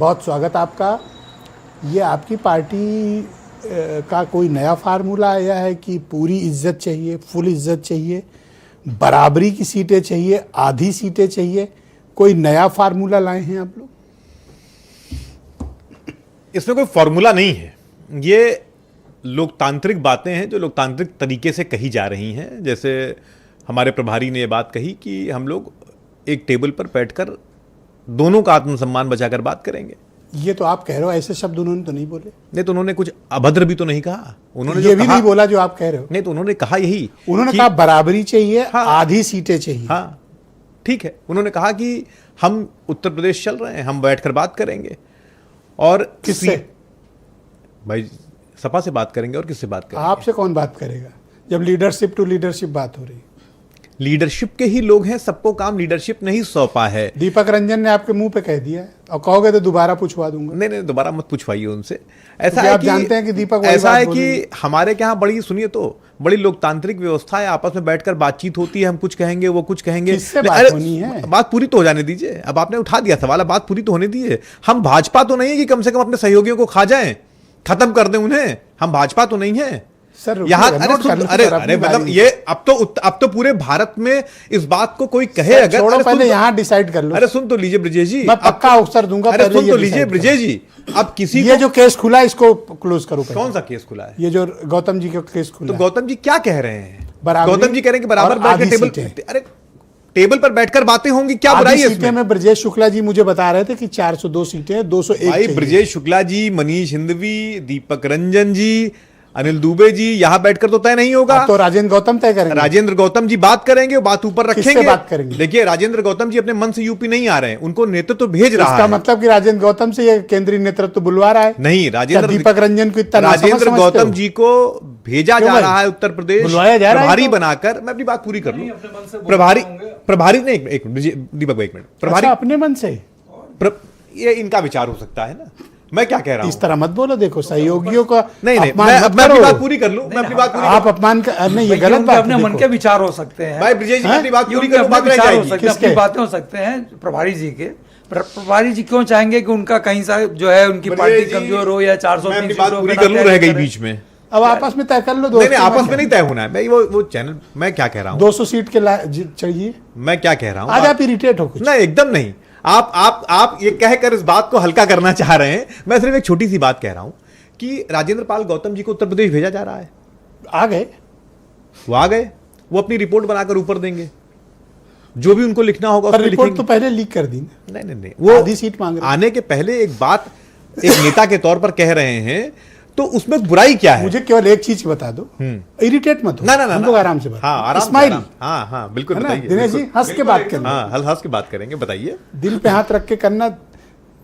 बहुत स्वागत आपका। ये आपकी पार्टी का कोई नया फार्मूला आया है कि पूरी इज्जत चाहिए, फुल इज्जत चाहिए, बराबरी की सीटें चाहिए, आधी सीटें चाहिए? कोई नया फार्मूला लाए हैं आप लोग? इसमें कोई फार्मूला नहीं है। ये लोकतांत्रिक बातें हैं जो लोकतांत्रिक तरीके से कही जा रही हैं। जैसे हमारे प्रभारी ने ये बात कही कि हम लोग एक टेबल पर बैठकर दोनों का आत्मसम्मान बचाकर बात करेंगे। ये तो आप कह रहे हो, ऐसे शब्द उन्होंने तो नहीं बोले। नहीं तो उन्होंने कुछ अभद्र भी तो नहीं कहा। उन्होंने ये भी नहीं बोला जो आप कह रहे हो। नहीं तो उन्होंने कहा यही, उन्होंने कहा बराबरी चाहिए, हाँ, आधी सीटें चाहिए। हाँ ठीक है। उन्होंने कहा कि हम उत्तर प्रदेश चल रहे हैं, हम बैठकर बात करेंगे। और किससे? भाई सपा से बात करेंगे और किससे बात करेंगे? आपसे कौन बात करेगा जब लीडरशिप टू लीडरशिप बात हो रही? लीडरशिप के ही लोग हैं, सबको काम लीडरशिप नहीं सौंपा है। दीपक रंजन ने आपके मुंह पे कह दिया है, और कहोगे तो दोबारा पूछवा दूंगा। नहीं दोबारा मत पूछवाइए उनसे। ऐसा है आप कि जानते हैं कि दीपक ऐसा है कि हमारे यहाँ बड़ी, सुनिए तो, बड़ी लोकतांत्रिक व्यवस्था है। आपस में बैठकर बातचीत होती है, हम कुछ कहेंगे वो कुछ कहेंगे। किससे बात होनी है? बात पूरी तो हो जाने दीजिए। अब आपने उठा दिया सवाल, बात पूरी तो होने दीजिए। हम भाजपा तो नहीं है कि कम से कम अपने सहयोगियों को खा जाएं, खत्म कर दें उन्हें। हम भाजपा तो नहीं है सर। यहाँ अरे मतलब ये अब तो पूरे भारत में इस बात को कोई कहे अगर, छोड़ो पहले यहाँ डिसाइड कर लो। अरे सुन तो लीजिए ब्रिजेश जी, मैं पक्का अवसर दूंगा। अरे सुन तो लीजिए ब्रिजेश जी, अब किसी ये जो केस खुला है इसको क्लोज करो। कौन सा केस खुला है? ये जो गौतम जी का केस खुला। तो गौतम जी क्या कह रहे हैं? बराबर गौतम जी कह रहे हैं कि बराबर बैठ टेबल, अरे टेबल पर बैठकर बातें होंगी, क्या बुराई है इसमें? में ब्रजेश शुक्ला जी मुझे बता रहे थे कि 402 सीटें, 201 भाई ब्रजेश शुक्ला जी, मनीष हिंदवी, दीपक रंजन जी, अनिल दुबे जी, यहाँ बैठकर तो तय नहीं होगा। तो राजेंद्र गौतम तय करेंगे। राजेंद्र गौतम जी बात करेंगे, बात ऊपर रखेंगे। बात करेंगे? देखिए राजेंद्र गौतम जी अपने मन से यूपी नहीं आ रहे हैं, उनको नेतृत्व भेज रहा है। इसका मतलब कि राजेंद्र गौतम से ये केंद्रीय नेतृत्व बुलवा रहा है? नहीं, दीपक रंजन को इतना राजेंद्र गौतम जी को भेजा जा रहा है उत्तर प्रदेश प्रभारी बनाकर। मैं अपनी बात पूरी कर लूं। प्रभारी ने एक दीपक भाई, एक मिनट। प्रभारी अपने मन से, ये इनका विचार हो सकता है ना। मैं क्या कह रहा हूं? इस तरह मत बोलो। देखो सहयोगियों का नहीं मैं अपनी बात पूरी कर लूं। मैं अपनी बात पूरी, आप अपमान का नहीं, ये गलत बात। अपने मन के विचार हो सकते हैं भाई। ब्रिजेश जी अपनी बात पूरी करो, बात रह जाएगी। अपनी बातें हो सकते हैं प्रभारी जी के। प्रभारी जी क्यों चाहेंगे कि उनका कहीं सा जो है उनकी पार्टी कमजोर हो या 403 बात पूरी कर लूं, रह गई बीच में। अब आपस में तय कर लो। नहीं आपस में नहीं तय होना है भाई। वो चैनल, मैं क्या कह रहा हूँ, 200 सीट के चाहिए। मैं क्या कह रहा हूँ, आज आप इरिटेट हो कुछ? नहीं एकदम नहीं। आप ये कहकर इस बात को हल्का करना चाह रहे हैं। मैं सिर्फ एक छोटी सी बात कह रहा हूं कि राजेंद्र पाल गौतम जी को उत्तर प्रदेश भेजा जा रहा है। आ गए, वो आ गए, वो अपनी रिपोर्ट बनाकर ऊपर देंगे, जो भी उनको लिखना होगा उसमें रिपोर्ट तो पहले लीक कर दी। नहीं वो आधी सीट मांग रहे। आने के पहले एक बात एक नेता के तौर पर कह रहे हैं, तो उसमें बुराई क्या है? मुझे केवल एक चीज बता दो, इरिटेट मत हो। ना आराम से बात। हाँ आराम स्माइल। हाँ बिल्कुल बताइए दिनेश जी, हंस के बात करना। हाँ हंस के बात करेंगे, बताइए। दिल पे हाथ रख के करना।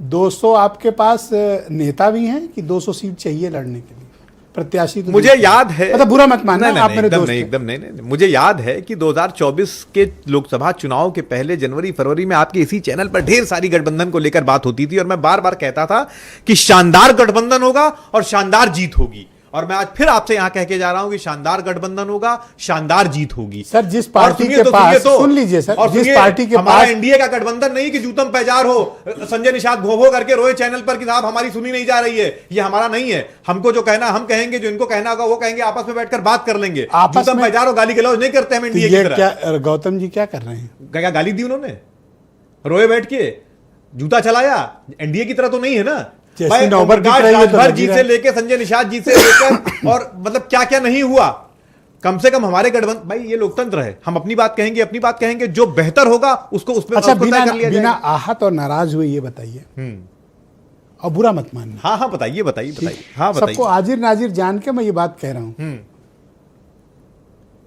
200 आपके पास नेता भी हैं कि 200 सीट चाहिए लड़ने के लिए? प्रत्याशी तो मुझे याद है, मतलब बुरा मत मानना, आप मेरे दोस्त हैं। एकदम नहीं। मुझे याद है कि 2024 के लोकसभा चुनाव के पहले जनवरी फरवरी में आपके इसी चैनल पर ढेर सारी गठबंधन को लेकर बात होती थी, और मैं बार बार कहता था कि शानदार गठबंधन होगा और शानदार जीत होगी। और मैं आज फिर आपसे यहां कह के जा रहा हूं कि शानदार गठबंधन होगा, शानदार जीत होगी। सर जिस पार्टी के पास, सुन लीजिए सर, जिस पार्टी के पास एनडीए का गठबंधन नहीं कि जूतम पैजार हो, संजय निषाद भो करके रोए चैनल पर कि साहब हमारी सुनी नहीं जा रही है, ये हमारा नहीं है। हमको जो कहना हम कहेंगे, जो इनको कहना होगा वो कहेंगे, आपस में बैठकर बात कर लेंगे। जूतम पैजार हो, गाली गलौज नहीं करते हम एनडीए की तरह। गौतम जी क्या कर रहे हैं? क्या गाली दी उन्होंने? रोए बैठ के जूता चलाया? एनडीए की तरह तो नहीं है ना भाई। राजभर जी से लेके संजय निषाद जी से लेकर और मतलब क्या क्या नहीं हुआ। कम से कम हमारे गठबंधन, भाई ये लोकतंत्र है, हम अपनी बात कहेंगे, जो बेहतर होगा उसको उसमें अच्छा, बिना आहत और नाराज हुए ये बताइए, और बुरा मत मानना। हाँ बताइए। हाँ बताइए। सबको आजिर नाजिर जान के मैं ये बात कह रहा हूं।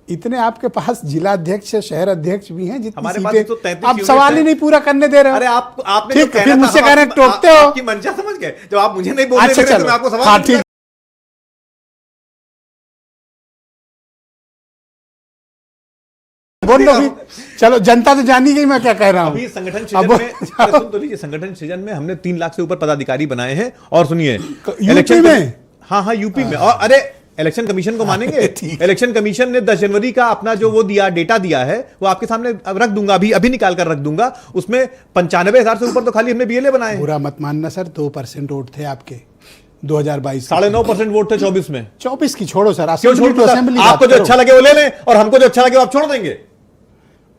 इतने आपके पास जिला अध्यक्ष, शहर अध्यक्ष भी हैं, जितनी सीटें तो आप सवाल ही नहीं पूरा करने दे रहे हो। अरे आपने ठीक, फिर मुझसे कह रहे हैं टोकते हो। आपकी मंशा समझ गए, जब आप मुझे नहीं बोलने दे रहे तो मैं आपको सवाल। हाँ ठीक, बोल लो भी। चलो, जनता तो जानी गई मैं क्या कह रहा हूँ। अभी संगठन सृजन में, सुन तो लीजिए, संगठन सृजन में हमने 3 लाख से ऊपर पदाधिकारी बनाए हैं। और सुनिए, यूपी में, हाँ यूपी में, और अरे इलेक्शन कमीशन को मानेंगे? ठीक। इलेक्शन कमीशन ने 10 जनवरी का अपना जो वो दिया, डेटा दिया है, वो आपके सामने अब रख दूंगा, अभी निकाल कर रख दूंगा। उसमें 95,000 से ऊपर तो खाली हमने बीएलए बनाए हैं। बुरा मत मानना सर, 2% वोट थे आपके 2022 9.5% वोट थे 24 में। 24 की छोड़ो सर, क्यों छोड़ दो सर? आपको जो अच्छा लगे वो ले लें, और हमको जो अच्छा लगे वो आप छोड़ देंगे।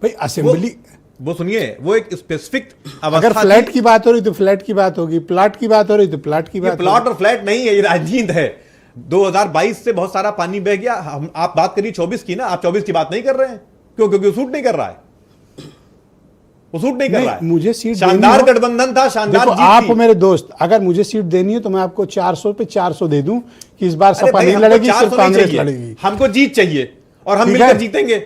भाई असेंबली, वो सुनिए, वो एक स्पेसिफिक अगर फ्लैट की बात हो रही तो फ्लैट की बात होगी, प्लाट की बात हो रही तो प्लाट की बात। प्लॉट और फ्लैट नहीं है, ये राजनीति है। 2022 से बहुत सारा पानी बह गया। हम आप बात करिए 24 की ना, आप 24 की बात नहीं कर रहे हैं। क्यों? क्योंकि वो सूट नहीं कर रहा है, वो सूट नहीं कर रहा है। मुझे सीट शानदार गठबंधन था, शानदार देखो, जीत आप थी। मेरे दोस्त, अगर मुझे सीट देनी है तो मैं आपको 400 पे 400 दे दूं कि इस बार अरे सपा भाई, नहीं हमको लड़ेगी, 400 सिर्फ नहीं कांग्रेस चाहिए। लड़ेगी। हमको जीत चाहिए और हम ठीक मिलकर है। जीतेंगे।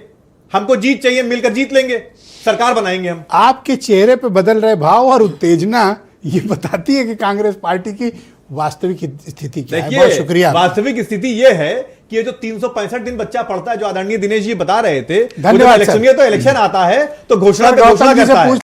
हमको जीत चाहिए, मिलकर जीत लेंगे, सरकार बनाएंगे हम। आपके चेहरे पे बदल रहे भाव और उत्तेजना ये बताती है कि कांग्रेस पार्टी की वास्तविक स्थिति क्या है। बहुत शुक्रिया। वास्तविक स्थिति यह है कि ये जो 365 दिन बच्चा पढ़ता है, जो आदरणीय दिनेश जी बता रहे थे, धन्यवाद इलेक्शन, सर। ये तो इलेक्शन आता है तो घोषणा सर, पे गौतम घोषणा जी से करता है। पूछ